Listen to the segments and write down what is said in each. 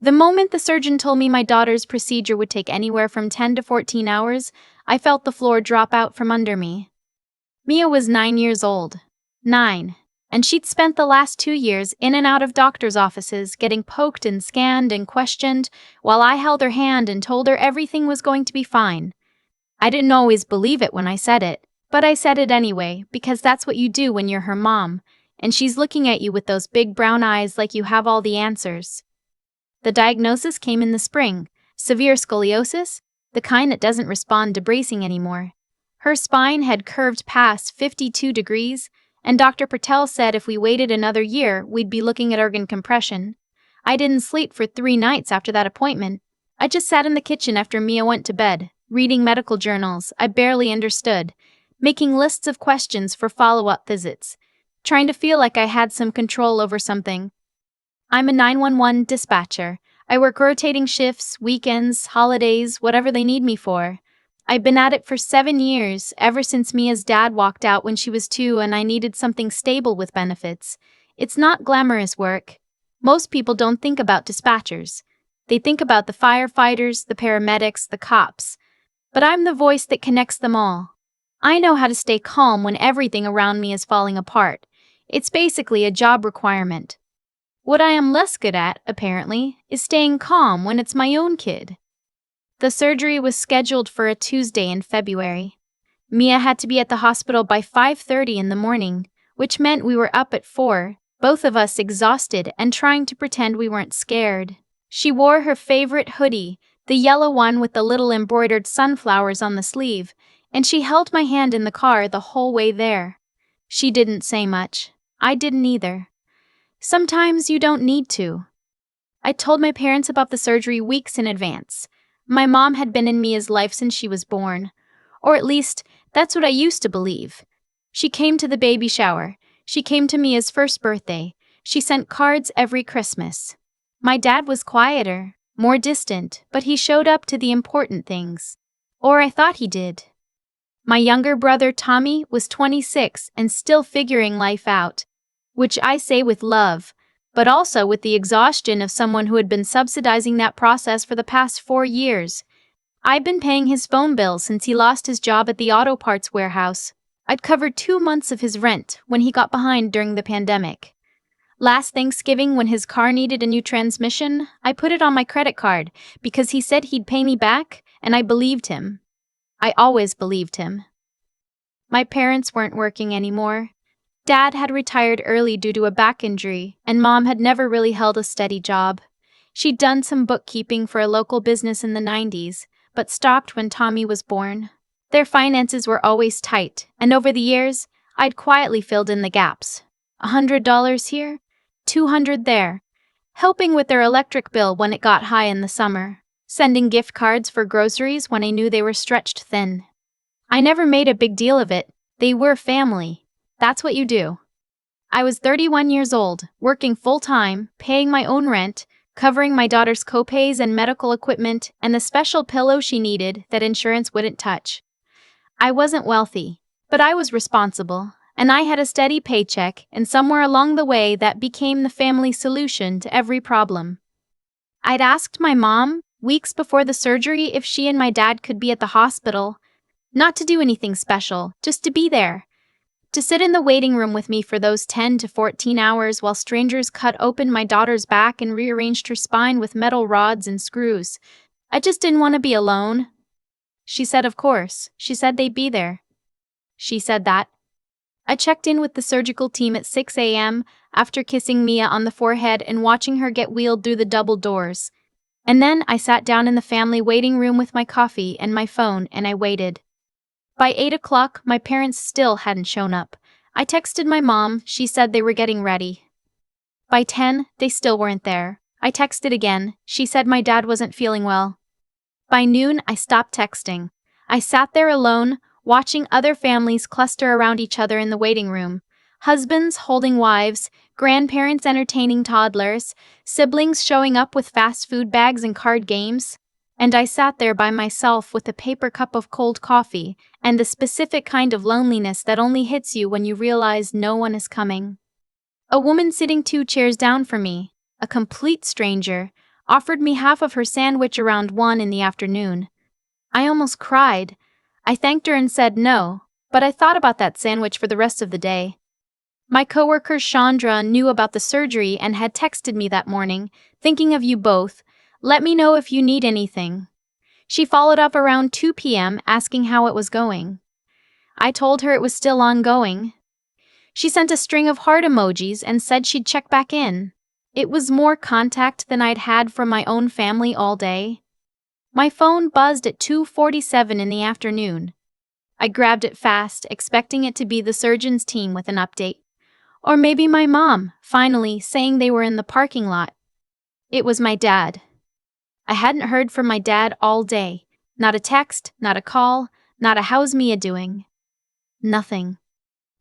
The moment the surgeon told me my daughter's procedure would take anywhere from 10 to 14 hours, I felt the floor drop out from under me. Mia was 9 years old. 9. And she'd spent the last 2 years in and out of doctors' offices getting poked and scanned and questioned while I held her hand and told her everything was going to be fine. I didn't always believe it when I said it, but I said it anyway because that's what you do when you're her mom, and she's looking at you with those big brown eyes like you have all the answers. The diagnosis came in the spring: severe scoliosis, the kind that doesn't respond to bracing anymore. Her spine had curved past 52 degrees, and Dr. Patel said if we waited another year, we'd be looking at organ compression. I didn't sleep for 3 nights after that appointment. I just sat in the kitchen after Mia went to bed, reading medical journals I barely understood, making lists of questions for follow-up visits, trying to feel like I had some control over something. I'm a 911 dispatcher. I work rotating shifts, weekends, holidays, whatever they need me for. I've been at it for 7 years, ever since Mia's dad walked out when she was 2 and I needed something stable with benefits. It's not glamorous work. Most people don't think about dispatchers. They think about the firefighters, the paramedics, the cops. But I'm the voice that connects them all. I know how to stay calm when everything around me is falling apart. It's basically a job requirement. What I am less good at, apparently, is staying calm when it's my own kid. The surgery was scheduled for a Tuesday in February. Mia had to be at the hospital by 5:30 in the morning, which meant we were up at 4, both of us exhausted and trying to pretend we weren't scared. She wore her favorite hoodie, the yellow one with the little embroidered sunflowers on the sleeve, and she held my hand in the car the whole way there. She didn't say much. I didn't either. Sometimes you don't need to. I told my parents about the surgery weeks in advance. My mom had been in Mia's life since she was born. Or at least, that's what I used to believe. She came to the baby shower. She came to Mia's first birthday. She sent cards every Christmas. My dad was quieter, more distant, but he showed up to the important things. Or I thought he did. My younger brother Tommy was 26 and still figuring life out, which I say with love, but also with the exhaustion of someone who had been subsidizing that process for the past 4 years. I'd been paying his phone bill since he lost his job at the auto parts warehouse. I'd covered 2 months of his rent when he got behind during the pandemic. Last Thanksgiving, when his car needed a new transmission, I put it on my credit card because he said he'd pay me back, and I believed him. I always believed him. My parents weren't working anymore. Dad had retired early due to a back injury, and Mom had never really held a steady job. She'd done some bookkeeping for a local business in the 90s, but stopped when Tommy was born. Their finances were always tight, and over the years, I'd quietly filled in the gaps. $100 here, $200 there, helping with their electric bill when it got high in the summer, sending gift cards for groceries when I knew they were stretched thin. I never made a big deal of it. They were family. That's what you do. I was 31 years old, working full-time, paying my own rent, covering my daughter's co-pays and medical equipment and the special pillow she needed that insurance wouldn't touch. I wasn't wealthy, but I was responsible, and I had a steady paycheck, and somewhere along the way that became the family solution to every problem. I'd asked my mom, weeks before the surgery, if she and my dad could be at the hospital, not to do anything special, just to be there. To sit in the waiting room with me for those 10 to 14 hours while strangers cut open my daughter's back and rearranged her spine with metal rods and screws. I just didn't want to be alone. She said of course. She said they'd be there. She said that. I checked in with the surgical team at 6 a.m. after kissing Mia on the forehead and watching her get wheeled through the double doors. And then I sat down in the family waiting room with my coffee and my phone and I waited. By 8 o'clock, my parents still hadn't shown up. I texted my mom. She said they were getting ready. By 10, they still weren't there. I texted again. She said my dad wasn't feeling well. By noon, I stopped texting. I sat there alone, watching other families cluster around each other in the waiting room. Husbands holding wives, grandparents entertaining toddlers, siblings showing up with fast food bags and card games. And I sat there by myself with a paper cup of cold coffee and the specific kind of loneliness that only hits you when you realize no one is coming. A woman sitting 2 chairs down from me, a complete stranger, offered me half of her sandwich around 1 in the afternoon. I almost cried. I thanked her and said no, but I thought about that sandwich for the rest of the day. My coworker Chandra knew about the surgery and had texted me that morning, thinking of you both. Let me know if you need anything. She followed up around 2 p.m. asking how it was going. I told her it was still ongoing. She sent a string of heart emojis and said she'd check back in. It was more contact than I'd had from my own family all day. My phone buzzed at 2:47 in the afternoon. I grabbed it fast, expecting it to be the surgeon's team with an update. Or maybe my mom, finally, saying they were in the parking lot. It was my dad. I hadn't heard from my dad all day. Not a text, not a call, not a how's Mia doing. Nothing.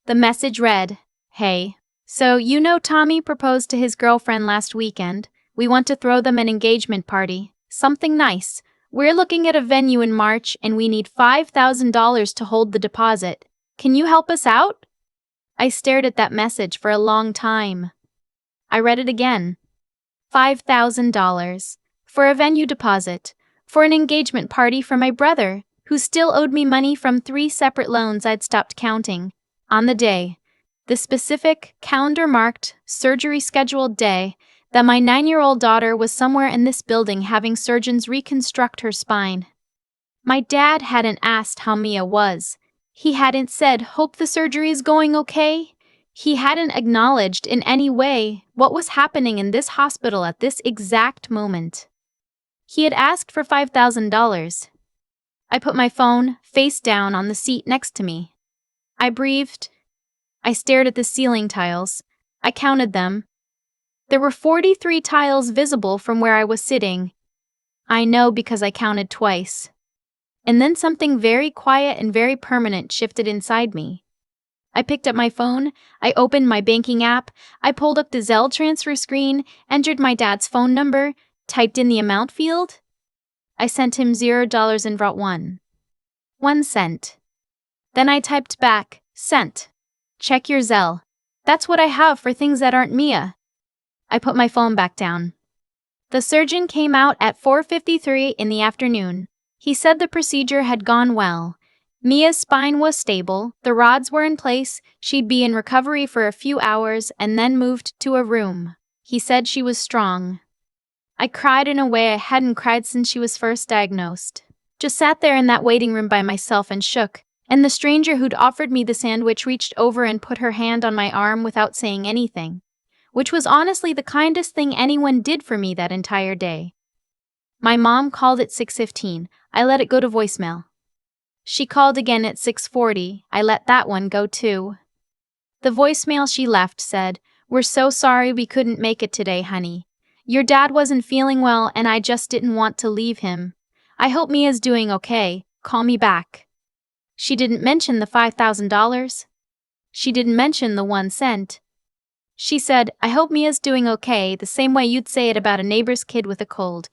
The message read, "Hey, so you know Tommy proposed to his girlfriend last weekend. We want to throw them an engagement party. Something nice. We're looking at a venue in March and we need $5,000 to hold the deposit. Can you help us out?" I stared at that message for a long time. I read it again. $5,000. For a venue deposit. For an engagement party for my brother, who still owed me money from 3 separate loans I'd stopped counting. On the day, the specific, calendar-marked, surgery-scheduled day, that my 9-year-old daughter was somewhere in this building having surgeons reconstruct her spine. My dad hadn't asked how Mia was. He hadn't said, "Hope the surgery is going okay." He hadn't acknowledged in any way what was happening in this hospital at this exact moment. He had asked for $5,000. I put my phone face down on the seat next to me. I breathed. I stared at the ceiling tiles. I counted them. There were 43 tiles visible from where I was sitting. I know because I counted twice. And then something very quiet and very permanent shifted inside me. I picked up my phone, I opened my banking app, I pulled up the Zelle transfer screen, entered my dad's phone number, typed in the amount field. I sent him $0 and brought 1 cent. Then I typed back, "Sent. Check your Zelle. That's what I have for things that aren't Mia." I put my phone back down. The surgeon came out at 4:53 in the afternoon. He said the procedure had gone well. Mia's spine was stable, the rods were in place, she'd be in recovery for a few hours and then moved to a room. He said she was strong. I cried in a way I hadn't cried since she was first diagnosed. Just sat there in that waiting room by myself and shook, and the stranger who'd offered me the sandwich reached over and put her hand on my arm without saying anything, which was honestly the kindest thing anyone did for me that entire day. My mom called at 6:15. I let it go to voicemail. She called again at 6:40. I let that one go too. The voicemail she left said, "We're so sorry we couldn't make it today, honey. Your dad wasn't feeling well and I just didn't want to leave him. I hope Mia's doing okay. Call me back." She didn't mention the $5,000. She didn't mention the 1 cent. She said, "I hope Mia's doing okay," the same way you'd say it about a neighbor's kid with a cold.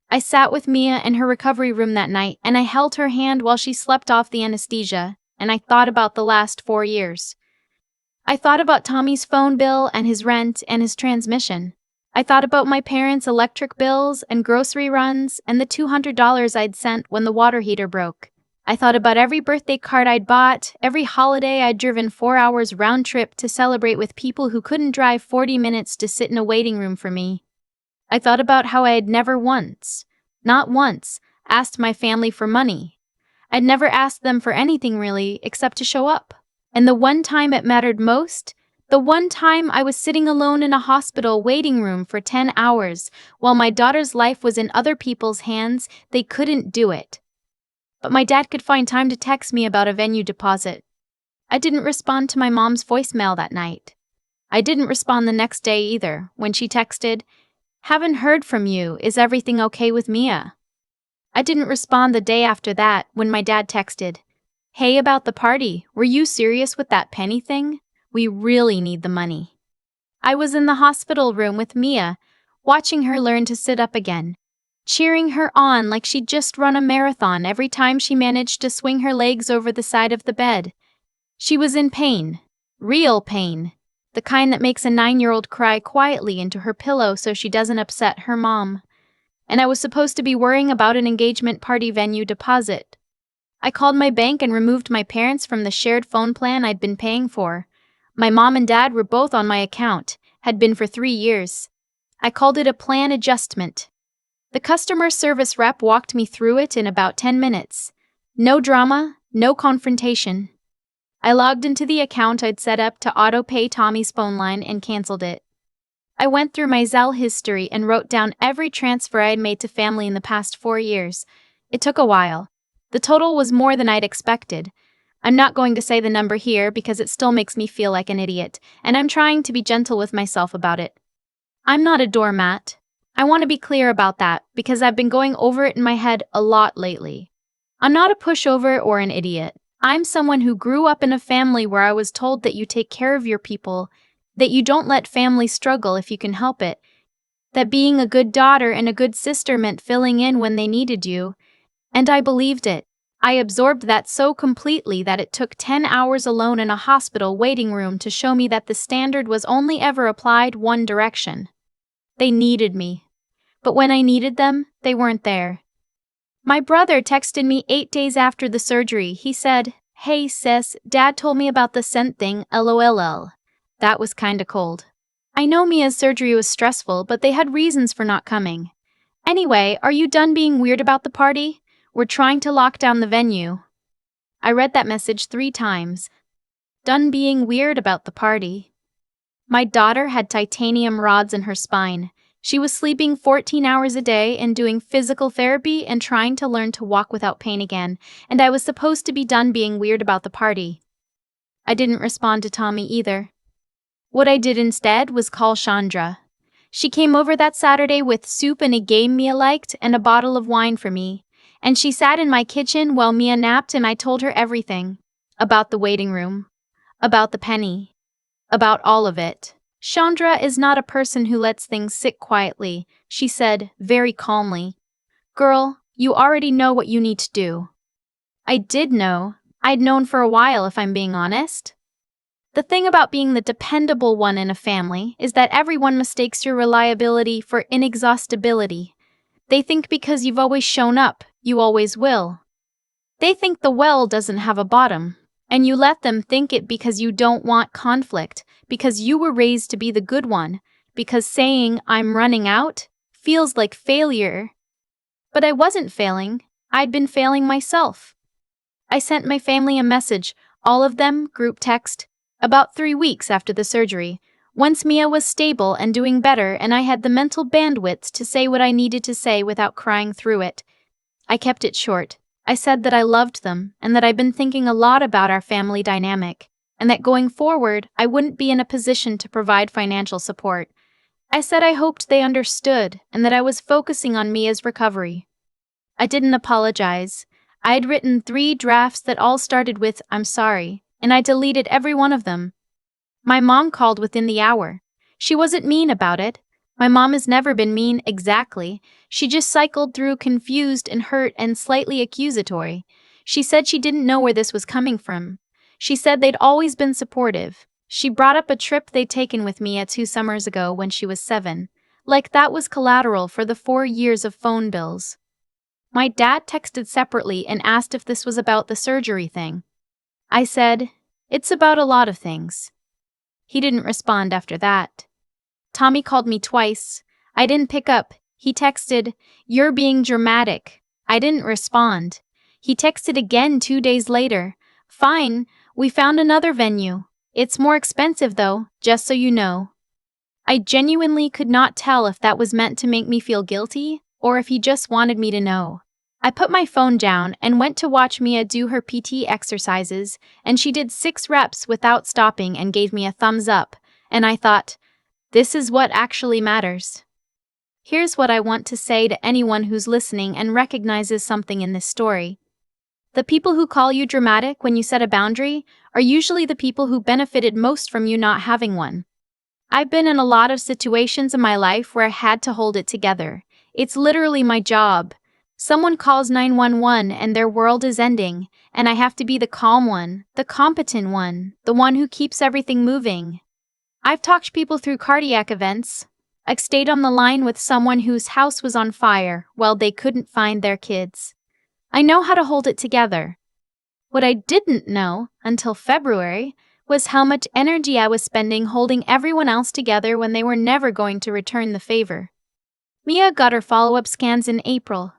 I sat with Mia in her recovery room that night, and I held her hand while she slept off the anesthesia, and I thought about the last 4 years. I thought about Tommy's phone bill and his rent and his transmission. I thought about my parents' electric bills and grocery runs and the $200 I'd sent when the water heater broke. I thought about every birthday card I'd bought, every holiday I'd driven 4 hours round trip to celebrate with people who couldn't drive 40 minutes to sit in a waiting room for me. I thought about how I had never once, not once, asked my family for money. I'd never asked them for anything really, except to show up. And the one time it mattered most, the one time I was sitting alone in a hospital waiting room for 10 hours while my daughter's life was in other people's hands, they couldn't do it. But my dad could find time to text me about a venue deposit. I didn't respond to my mom's voicemail that night. I didn't respond the next day either, when she texted, "Haven't heard from you, is everything okay with Mia?" I didn't respond the day after that when my dad texted, "Hey, about the party, were you serious with that penny thing? We really need the money." I was in the hospital room with Mia, watching her learn to sit up again, cheering her on like she'd just run a marathon every time she managed to swing her legs over the side of the bed. She was in pain, real pain, the kind that makes a 9-year-old cry quietly into her pillow so she doesn't upset her mom. and I was supposed to be worrying about an engagement party venue deposit. I called my bank and removed my parents from the shared phone plan I'd been paying for. My mom and dad were both on my account, had been for 3 years. I called it a plan adjustment. The customer service rep walked me through it in about 10 minutes. No drama, no confrontation. I logged into the account I'd set up to auto-pay Tommy's phone line and canceled it. I went through my Zelle history and wrote down every transfer I'd made to family in the past 4 years. It took a while. The total was more than I'd expected. I'm not going to say the number here because it still makes me feel like an idiot, and I'm trying to be gentle with myself about it. I'm not a doormat. I want to be clear about that because I've been going over it in my head a lot lately. I'm not a pushover or an idiot. I'm someone who grew up in a family where I was told that you take care of your people, that you don't let family struggle if you can help it, that being a good daughter and a good sister meant filling in when they needed you, and I believed it. I absorbed that so completely that it took 10 hours alone in a hospital waiting room to show me that the standard was only ever applied one direction. They needed me. But when I needed them, they weren't there. My brother texted me 8 days after the surgery. He said, "Hey sis, Dad told me about the scent thing, LOLL. That was kinda cold. I know Mia's surgery was stressful, but they had reasons for not coming. Anyway, are you done being weird about the party? We're trying to lock down the venue." I read that message 3 times. Done being weird about the party. My daughter had titanium rods in her spine. She was sleeping 14 hours a day and doing physical therapy and trying to learn to walk without pain again, and I was supposed to be done being weird about the party. I didn't respond to Tommy either. What I did instead was call Chandra. She came over that Saturday with soup and a game Mia liked and a bottle of wine for me, and she sat in my kitchen while Mia napped and I told her everything. About the waiting room. About the penny. About all of it. Chandra is not a person who lets things sit quietly, she said, very calmly. Girl, you already know what you need to do. I did know. I'd known for a while, if I'm being honest. The thing about being the dependable one in a family is that everyone mistakes your reliability for inexhaustibility. They think because you've always shown up, you always will. They think the well doesn't have a bottom, and you let them think it because you don't want conflict, because you were raised to be the good one, because saying "I'm running out" feels like failure. But I wasn't failing. I'd been failing myself. I sent my family a message, all of them, group text, about 3 weeks after the surgery, once Mia was stable and doing better and I had the mental bandwidth to say what I needed to say without crying through it. I kept it short. I said that I loved them and that I'd been thinking a lot about our family dynamic, and that going forward, I wouldn't be in a position to provide financial support. I said I hoped they understood and that I was focusing on Mia's recovery. I didn't apologize. I had written 3 drafts that all started with "I'm sorry," and I deleted every one of them. My mom called within the hour. She wasn't mean about it. My mom has never been mean exactly. She just cycled through confused and hurt and slightly accusatory. She said she didn't know where this was coming from. She said they'd always been supportive. She brought up a trip they'd taken with Mia 2 summers ago when she was 7. Like that was collateral for the 4 years of phone bills. My dad texted separately and asked if this was about the surgery thing. I said, "It's about a lot of things." He didn't respond after that. Tommy called me twice. I didn't pick up. He texted, "You're being dramatic." I didn't respond. He texted again 2 days later. "Fine, we found another venue. It's more expensive though, just so you know." I genuinely could not tell if that was meant to make me feel guilty or if he just wanted me to know. I put my phone down and went to watch Mia do her PT exercises, and she did 6 reps without stopping and gave me a thumbs up, and I thought, this is what actually matters. Here's what I want to say to anyone who's listening and recognizes something in this story. The people who call you dramatic when you set a boundary are usually the people who benefited most from you not having one. I've been in a lot of situations in my life where I had to hold it together. It's literally my job. Someone calls 911 and their world is ending, and I have to be the calm one, the competent one, the one who keeps everything moving. I've talked people through cardiac events. I stayed on the line with someone whose house was on fire while they couldn't find their kids. I know how to hold it together. What I didn't know until February was how much energy I was spending holding everyone else together when they were never going to return the favor. Mia got her follow-up scans in April.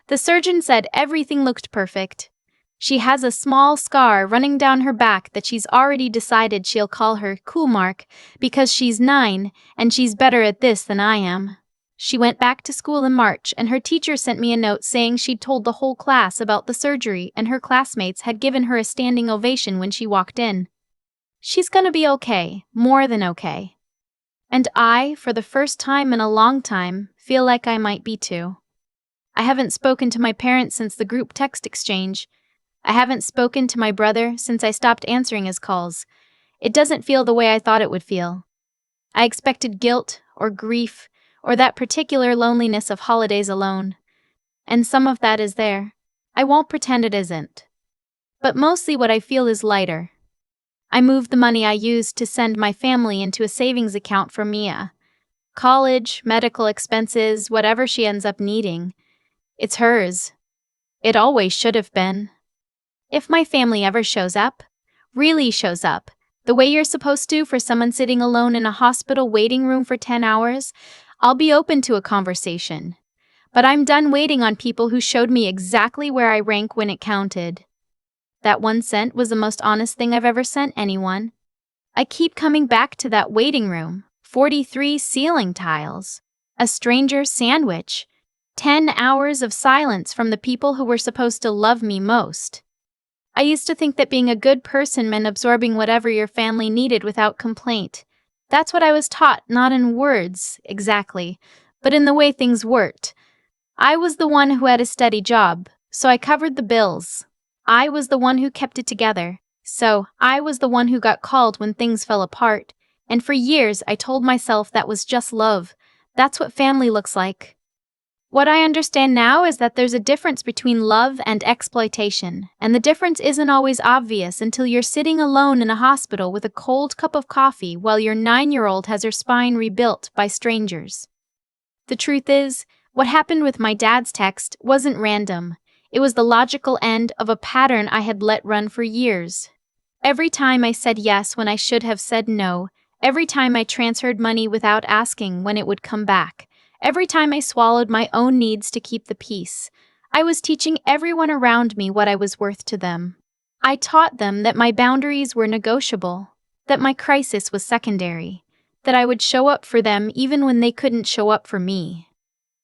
The surgeon said everything looked perfect. She has a small scar running down her back that she's already decided she'll call her cool mark because she's 9 and she's better at this than I am. She went back to school in March and her teacher sent me a note saying she'd told the whole class about the surgery and her classmates had given her a standing ovation when she walked in. She's gonna be okay, more than okay. And I, for the first time in a long time, feel like I might be too. I haven't spoken to my parents since the group text exchange. I haven't spoken to my brother since I stopped answering his calls. It doesn't feel the way I thought it would feel. I expected guilt or grief or that particular loneliness of holidays alone. And some of that is there. I won't pretend it isn't. But mostly what I feel is lighter. I moved the money I used to send my family into a savings account for Mia. College, medical expenses, whatever she ends up needing. It's hers. It always should have been. If my family ever shows up, really shows up, the way you're supposed to for someone sitting alone in a hospital waiting room for 10 hours, I'll be open to a conversation. But I'm done waiting on people who showed me exactly where I rank when it counted. That 1 cent was the most honest thing I've ever sent anyone. I keep coming back to that waiting room, 43 ceiling tiles, a stranger sandwich, 10 hours of silence from the people who were supposed to love me most. I used to think that being a good person meant absorbing whatever your family needed without complaint. That's what I was taught, not in words, exactly, but in the way things worked. I was the one who had a steady job, so I covered the bills. I was the one who kept it together, so I was the one who got called when things fell apart. And for years, I told myself that was just love. That's what family looks like. What I understand now is that there's a difference between love and exploitation, and the difference isn't always obvious until you're sitting alone in a hospital with a cold cup of coffee while your 9-year-old has her spine rebuilt by strangers. The truth is, what happened with my dad's text wasn't random. It was the logical end of a pattern I had let run for years. Every time I said yes when I should have said no, every time I transferred money without asking when it would come back, every time I swallowed my own needs to keep the peace, I was teaching everyone around me what I was worth to them. I taught them that my boundaries were negotiable, that my crisis was secondary, that I would show up for them even when they couldn't show up for me.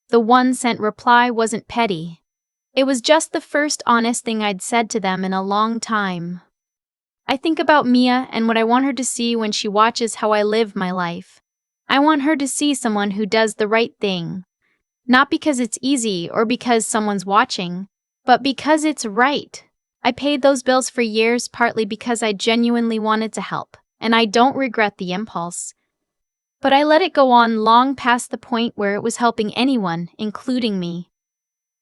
The 1 cent reply wasn't petty. It was just the first honest thing I'd said to them in a long time. I think about Mia and what I want her to see when she watches how I live my life. I want her to see someone who does the right thing. Not because it's easy or because someone's watching, but because it's right. I paid those bills for years partly because I genuinely wanted to help, and I don't regret the impulse. But I let it go on long past the point where it was helping anyone, including me.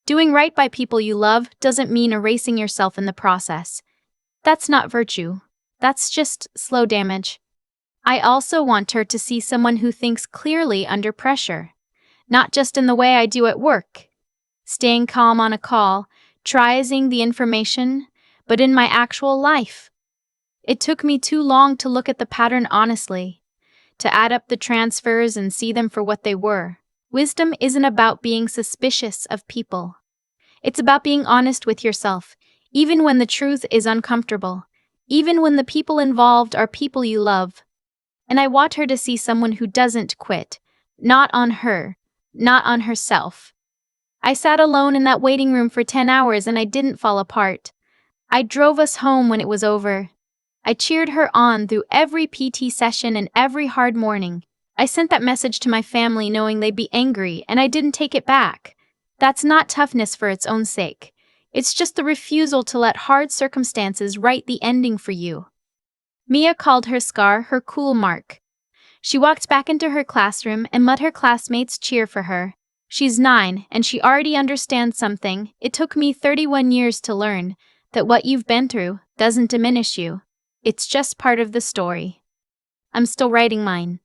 Doing right by people you love doesn't mean erasing yourself in the process. That's not virtue. That's just slow damage. I also want her to see someone who thinks clearly under pressure, not just in the way I do at work, staying calm on a call, triaging the information, but in my actual life. It took me too long to look at the pattern honestly, to add up the transfers and see them for what they were. Wisdom isn't about being suspicious of people. It's about being honest with yourself, even when the truth is uncomfortable, even when the people involved are people you love. And I want her to see someone who doesn't quit, not on her, not on herself. I sat alone in that waiting room for 10 hours and I didn't fall apart. I drove us home when it was over. I cheered her on through every PT session and every hard morning. I sent that message to my family knowing they'd be angry, and I didn't take it back. That's not toughness for its own sake. It's just the refusal to let hard circumstances write the ending for you. Mia called her scar her cool mark. She walked back into her classroom and let her classmates cheer for her. She's 9, and she already understands something it took me 31 years to learn, that what you've been through doesn't diminish you. It's just part of the story. I'm still writing mine.